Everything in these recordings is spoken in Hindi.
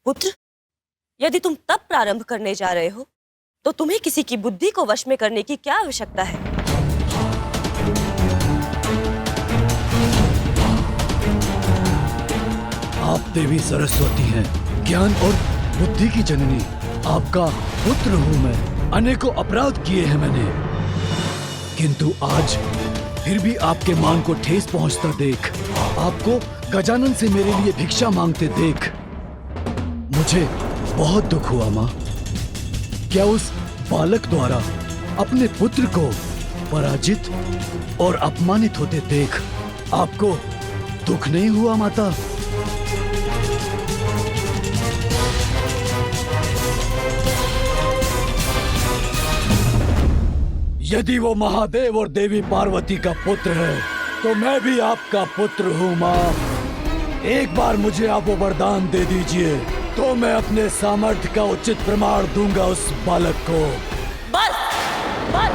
पुत्र, यदि तुम तप प्रारंभ करने जा रहे हो तो तुम्हें किसी की बुद्धि को वश में करने की क्या आवश्यकता है? आप देवी सरस्वती हैं, ज्ञान और बुद्धि की जननी। आपका पुत्र हूँ मैं। अनेकों अपराध किए हैं मैंने, किंतु आज फिर भी आपके मान को ठेस पहुंचता देख, आपको गजानन से मेरे लिए भिक्षा मांगते देख मुझे बहुत दुख हुआ माँ। क्या उस बालक द्वारा अपने पुत्र को पराजित और अपमानित होते देख आपको दुख नहीं हुआ माता? यदि वो महादेव और देवी पार्वती का पुत्र है तो मैं भी आपका पुत्र हूँ माँ। एक बार मुझे आप वो वरदान दे दीजिए तो मैं अपने सामर्थ्य का उचित प्रमाण दूंगा उस बालक को। बस, बस।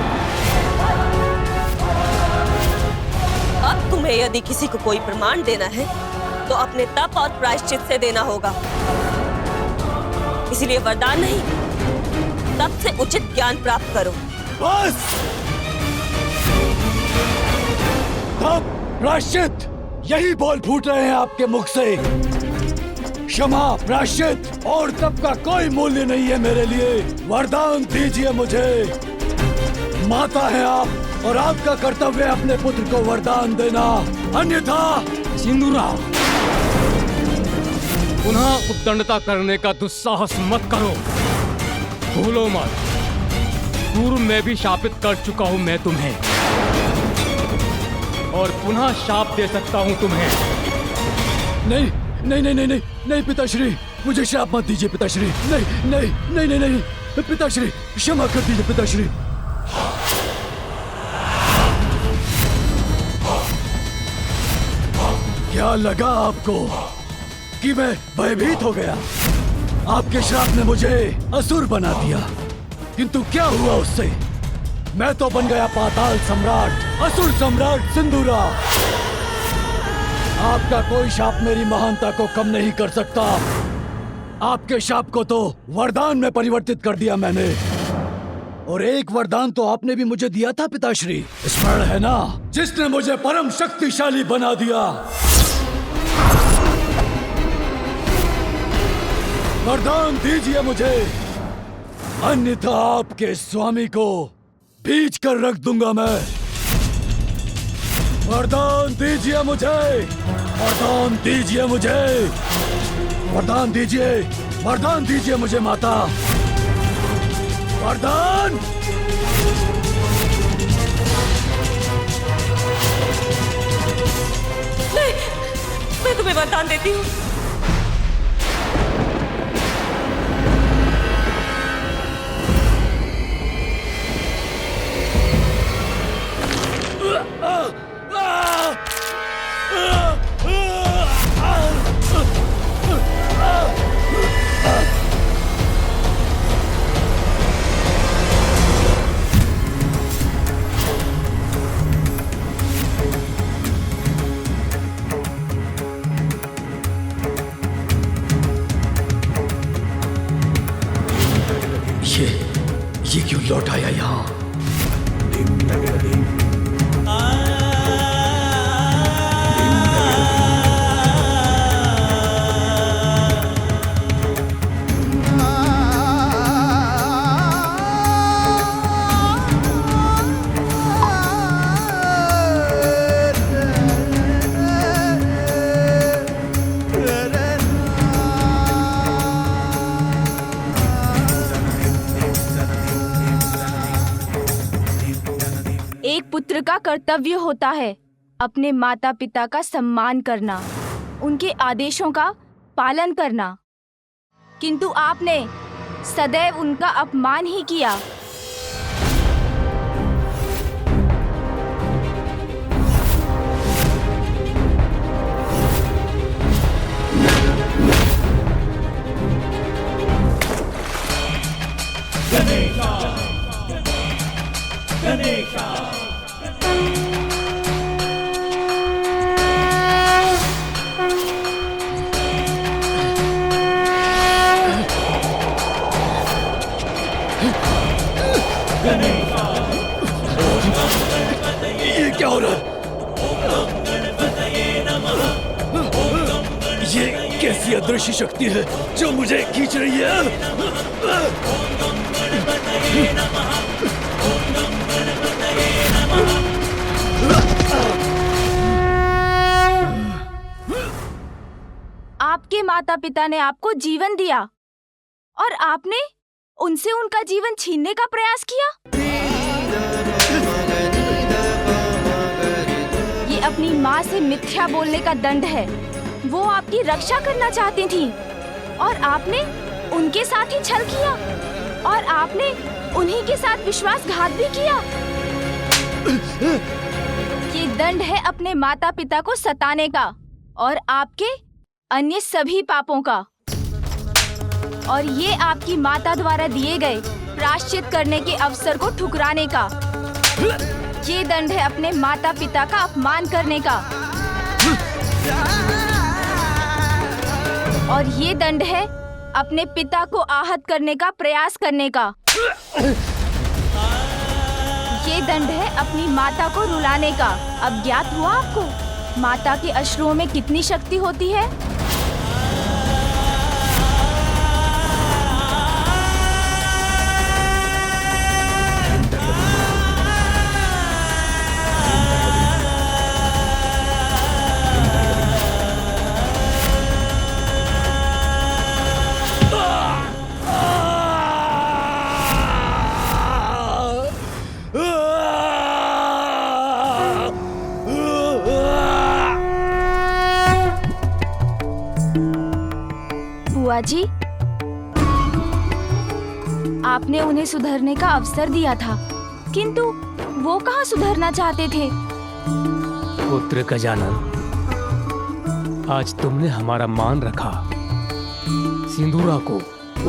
अब तुम्हें यदि किसी को कोई प्रमाण देना है तो अपने तप और प्रायश्चित से देना होगा। इसीलिए वरदान नहीं, तप से उचित ज्ञान प्राप्त करो। बस! तप, प्रायश्चित, यही बोल फूट रहे हैं आपके मुख से। क्षमा, प्रायश्चित और तप का कोई मूल्य नहीं है मेरे लिए। वरदान दीजिए मुझे। माता है आप और आपका कर्तव्य है अपने पुत्र को वरदान देना, अन्यथा। सिंदूरा, पुनः उद्दंडता करने का दुस्साहस मत करो। भूलो मत, पूर्व में भी शापित कर चुका हूं मैं तुम्हें, और पुनः शाप दे सकता हूं तुम्हें। नहीं नहीं नहीं नहीं नहीं नहीं पिताश्री, मुझे शाप मत दीजिए पिताश्री। नहीं नहीं नहीं नहीं नहीं पिताश्री, क्षमा कर दीजिए पिताश्री। क्या लगा आपको कि मैं भयभीत हो गया? आपके श्राप ने मुझे असुर बना दिया, किंतु क्या हुआ उससे? मैं तो बन गया पाताल सम्राट, असुर सम्राट सिंदूरा। आपका कोई शाप मेरी महानता को कम नहीं कर सकता। आपके शाप को तो वरदान में परिवर्तित कर दिया मैंने, और एक वरदान तो आपने भी मुझे दिया था पिताश्री, स्मरण है ना? जिसने मुझे परम शक्तिशाली बना दिया। वरदान दीजिए मुझे, अन्यथा आपके स्वामी को भींच कर रख दूंगा मैं। वरदान दीजिए मुझे, वरदान दीजिए मुझे, वरदान दीजिए, वरदान दीजिए मुझे माता, वरदान। नहीं, मैं तुम्हें वरदान देती हूँ। ये क्यों लौट आया यहाँ? एक पुत्र का कर्तव्य होता है अपने माता पिता का सम्मान करना, उनके आदेशों का पालन करना, किंतु आपने सदैव उनका अपमान ही किया। ऐसी अदृश्य शक्ति है जो मुझे खींच रही है। आपके माता पिता ने आपको जीवन दिया और आपने उनसे उनका जीवन छीनने का प्रयास किया। ये अपनी माँ से मिथ्या बोलने का दंड है। वो आपकी रक्षा करना चाहती थी और आपने उनके साथ ही छल किया और आपने उन्हीं के साथ विश्वासघात भी किया। ये दंड है अपने माता पिता को सताने का और आपके अन्य सभी पापों का। और ये आपकी माता द्वारा दिए गए प्रायश्चित करने के अवसर को ठुकराने का। ये दंड है अपने माता पिता का अपमान करने का। और ये दंड है अपने पिता को आहत करने का प्रयास करने का। ये दंड है अपनी माता को रुलाने का। अब ज्ञात हुआ आपको माता के अश्रुओं में कितनी शक्ति होती है। बुआ जी, आपने उन्हें सुधरने का अवसर दिया था, किंतु वो कहाँ सुधरना चाहते थे। पुत्र गजानन, आज तुमने हमारा मान रखा, सिंदूरा को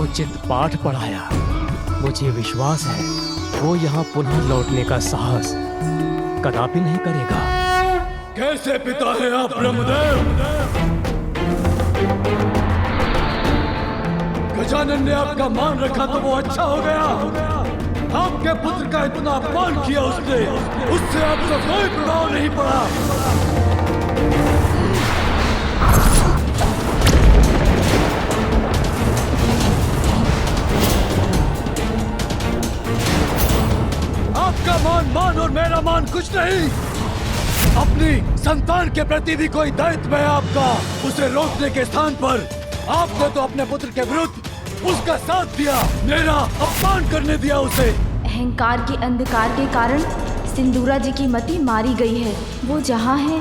उचित पाठ पढ़ाया। मुझे विश्वास है वो यहाँ पुनः लौटने का साहस कदापि नहीं करेगा। कैसे पिता है आप ब्रह्मदेव? गजानन ने आपका मान रखा तो वो अच्छा हो गया। आपके पुत्र का इतना अपमान किया उसने, उससे आपको कोई प्रभाव नहीं पड़ा। आपका मान और मेरा मान कुछ नहीं। अपनी संतान के प्रति भी कोई दायित्व है आपका। उसे रोकने के स्थान पर आपने तो अपने पुत्र के विरुद्ध उसका साथ दिया, मेरा अपमान करने दिया उसे। अहंकार के अंधकार के कारण सिंदूरा जी की मति मारी गई है। वो जहाँ है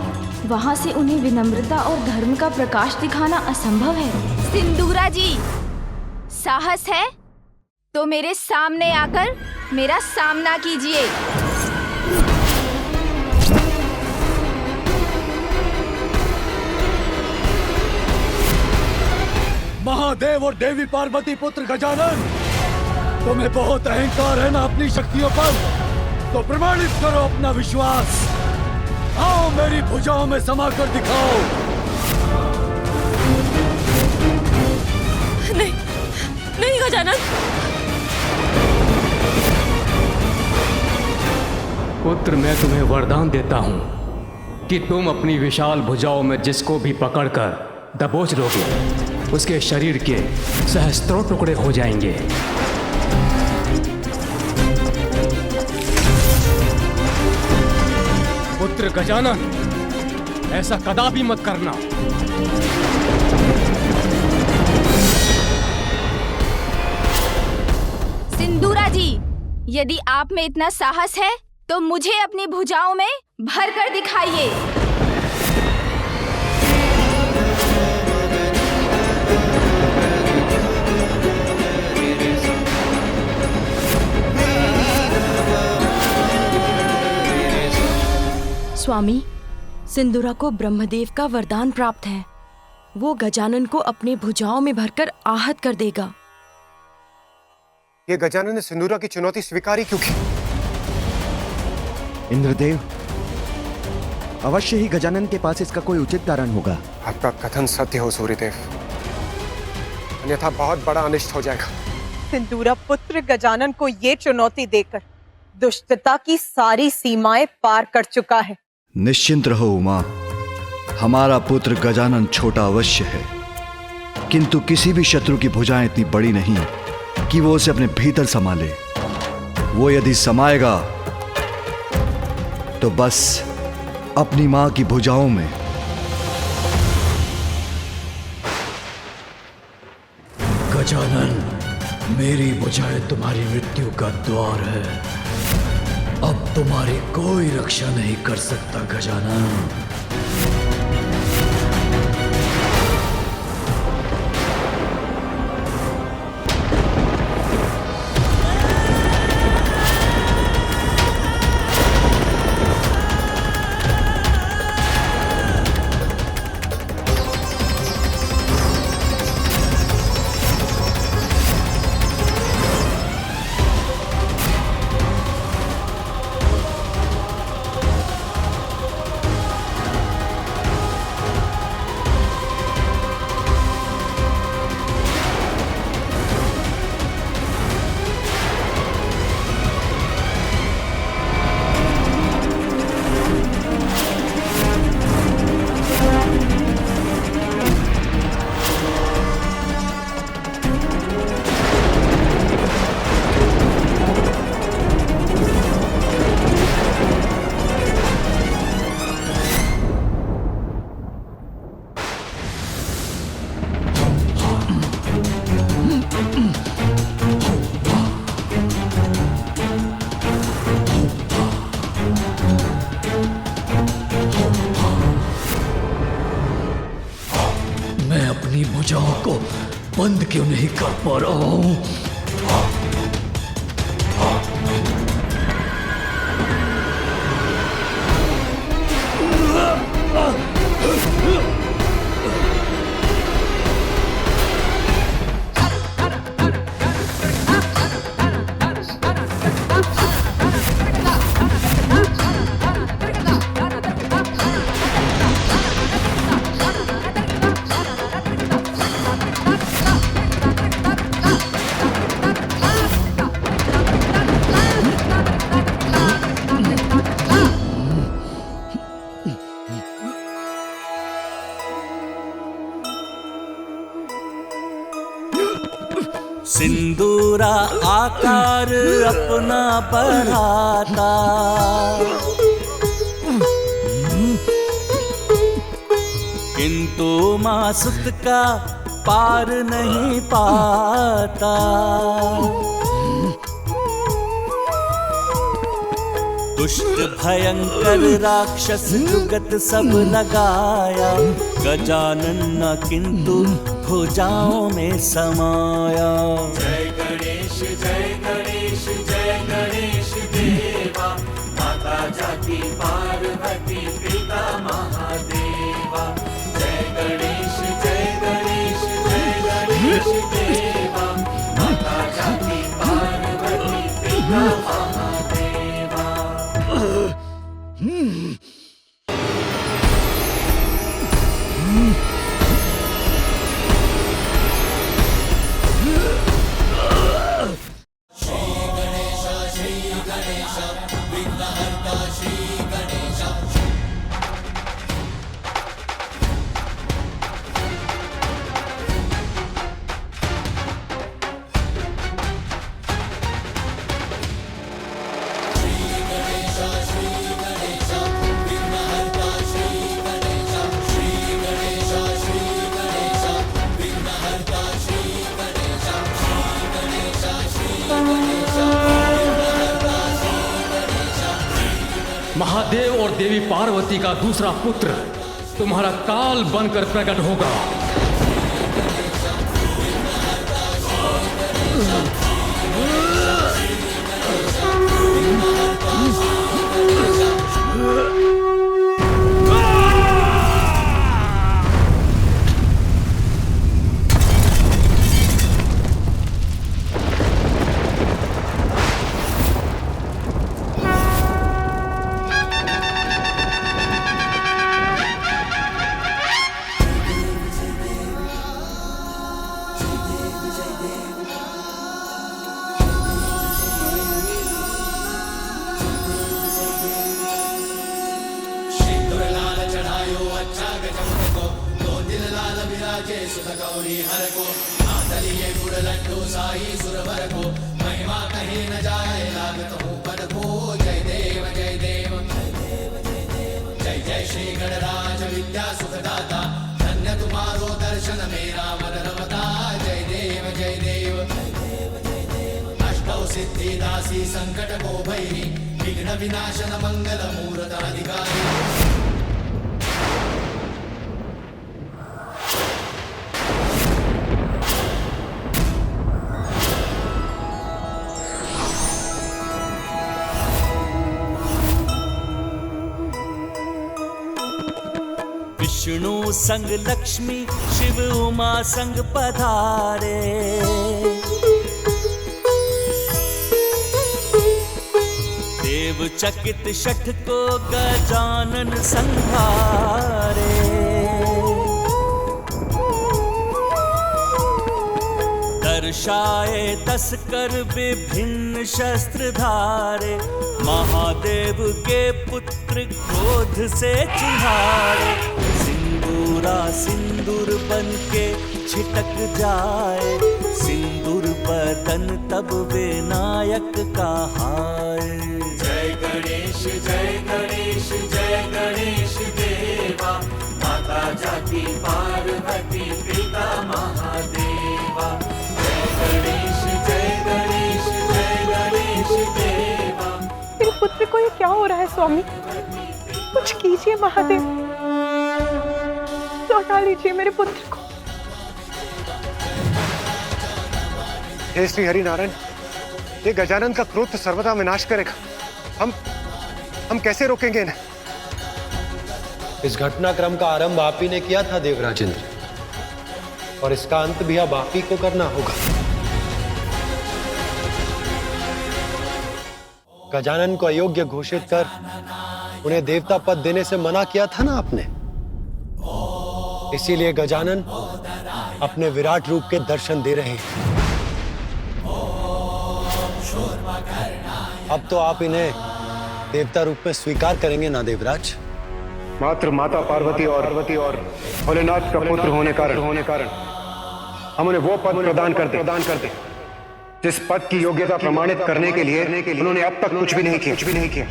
वहाँ से उन्हें विनम्रता और धर्म का प्रकाश दिखाना असंभव है। सिंदूरा जी, साहस है तो मेरे सामने आकर मेरा सामना कीजिए। महादेव और देवी पार्वती पुत्र गजानन, तुम्हें बहुत अहंकार है ना अपनी शक्तियों पर, तो प्रमाणित करो अपना विश्वास। आओ मेरी भुजाओं में समा कर दिखाओ। नहीं, नहीं गजानन। पुत्र, मैं तुम्हें वरदान देता हूँ कि तुम अपनी विशाल भुजाओं में जिसको भी पकड़कर दबोच लोगे, उसके शरीर के सहस्त्रों टुकड़े हो जाएंगे। पुत्र गजानन, ऐसा कदापि मत करना। सिंदूरा जी, यदि आप में इतना साहस है तो मुझे अपनी भुजाओं में भर कर दिखाइए। स्वामी, सिंदूरा को ब्रह्मदेव का वरदान प्राप्त है। वो गजानन को अपने भुजाओं में भरकर आहत कर देगा। ये गजानन ने सिंदूरा की चुनौती स्वीकारी क्यों की? इंद्रदेव, अवश्य ही गजानन के पास इसका कोई उचित कारण होगा। आपका कथन सत्य हो सूर्यदेव, अन्यथा बहुत बड़ा अनिष्ट हो जाएगा। सिंदूरा पुत्र गजानन को ये चुनौती देकर दुष्टता की सारी सीमाएं पार कर चुका है। निश्चिंत रहो उमा, हमारा पुत्र गजानन छोटा अवश्य है, किंतु किसी भी शत्रु की भुजाएं इतनी बड़ी नहीं कि वो उसे अपने भीतर संभाले। वो यदि समाएगा तो बस अपनी मां की भुजाओं में। गजानन, मेरी भुजाएं तुम्हारी मृत्यु का द्वार है। अब तुम्हारी कोई रक्षा नहीं कर सकता गजानन। मैं अपनी भुजाओं को बंद क्यों नहीं कर पा रहा हूं? सिंदूरा आकार अपना बढ़ाता, किंतु मासुत का पार नहीं पाता। दुष्ट भयंकर राक्षस जुगत सब लगाया, गजानन न किंतु भुजाओं में समाया। जय गणेश जय गणेश जय गणेश देवा, माता जाति पार्वती पिता महादेवा। जय गणेश जय गणेश जय गणेश देवा, माता जाति पार्वती पिता महादेवा। महादेव और देवी पार्वती का दूसरा पुत्र तुम्हारा काल बनकर प्रकट होगा। सिद्धिदासी संकट को भैरी विघ्न विनाशन मंगल मूर्त अधिकारी। विष्णु संग लक्ष्मी शिव उमा संग पधारे, देव चकित शठ को गजानन संहारे। दर्शाए 10 कर विभिन्न शस्त्र धारे, महादेव के पुत्र क्रोध से चिढ़ाए। सिंदूरा सिंदूर बन के छिटक जाए, सिंदूर बदन तब विनायक कहाए। जय गणेश जय गणेश जय गणेश देवा, माता जाकी पार्वती पिता महादेवा। जय गणेश जय गणेश जय गणेश देवा। मेरे पुत्र को ये क्या हो रहा है स्वामी? कुछ कीजिए महादेव, लौटा लीजिए मेरे पुत्र को। हे श्री हरि नारायण, ये गजानन का क्रोध तो सर्वदा विनाश करेगा। हम कैसे रोकेंगे इन्हें? इस घटनाक्रम का आरंभ आप ही ने किया था देवराज इंद्र, और इसका अंत भी अब आप ही को करना होगा। गजानन को अयोग्य घोषित कर उन्हें देवता पद देने से मना किया था ना आपने। इसीलिए गजानन अपने विराट रूप के दर्शन दे रहे हैं। अब तो आप इन्हें देवता रूप में स्वीकार करेंगे ना देवराज? मात्र माता पार्वती और भोलेनाथ का पुत्र होने कारण हम उन्हें वो पद प्रदान करते जिस पद की योग्यता प्रमाणित करने के लिए उन्होंने अब तक कुछ भी नहीं किया।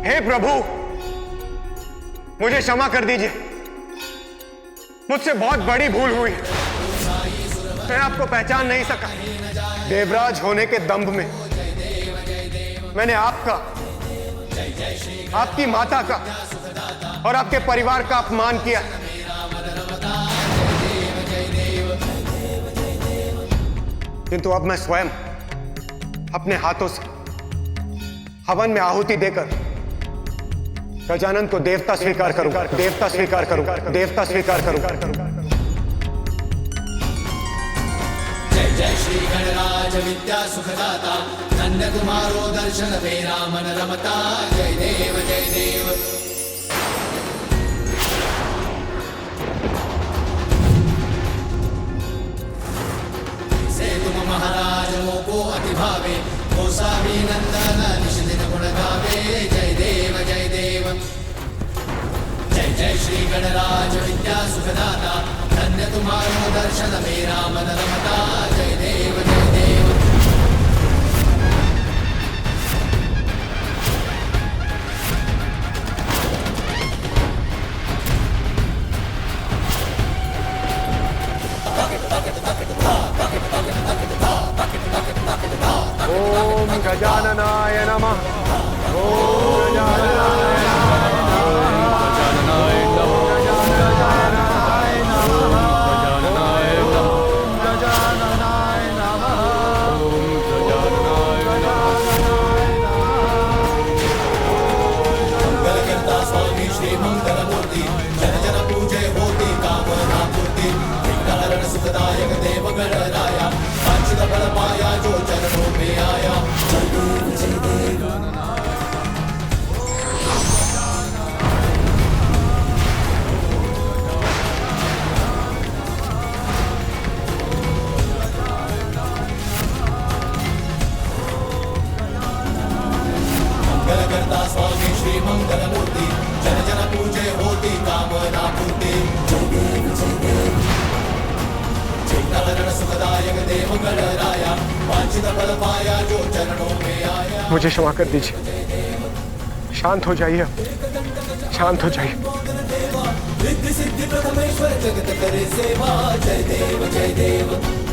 हे प्रभु, मुझे क्षमा कर दीजिए, मुझसे बहुत बड़ी भूल हुई। मैं आपको पहचान नहीं सका। देवराज होने के दंभ में मैंने आपका, आपकी माता का और आपके परिवार का अपमान किया। किंतु अब मैं स्वयं अपने हाथों से हवन में आहुति देकर गजानन को देवता स्वीकार करूंगा। जय जय श्री गणराज विद्या सुखदाता, धन्य तुम्हारो दर्शन मेरा मन रमता। जय देव जय देव। से तुम महाराज मोको अति भावे, गोसावी नंदन निश दिन गुण गावे। जय देव जय देव। जय जय श्री गणराज विद्या सुखदाता, धन्य तुम्हारो दर्शन मेरा मन रमता। जय देव जय देव। ओम गजाननाय नमः। ओम गजाननाय सुखदायक देव गणराया, वांछित फल पाया जो चरणों में आया। जय देव जय देव। मंगलमूर्ति जन जन पूजे होती कामना पूर्ति चिंताहरण सुखदायक देव गणराया वांछित फल पाया जो चरणों में आया। मुझे क्षमा कर दीजिए, शांत हो जाइए, शांत हो जाइए। रिद्धि सिद्धि प्रथमेश्वर जगत करे सेवा, जय देव जय देव।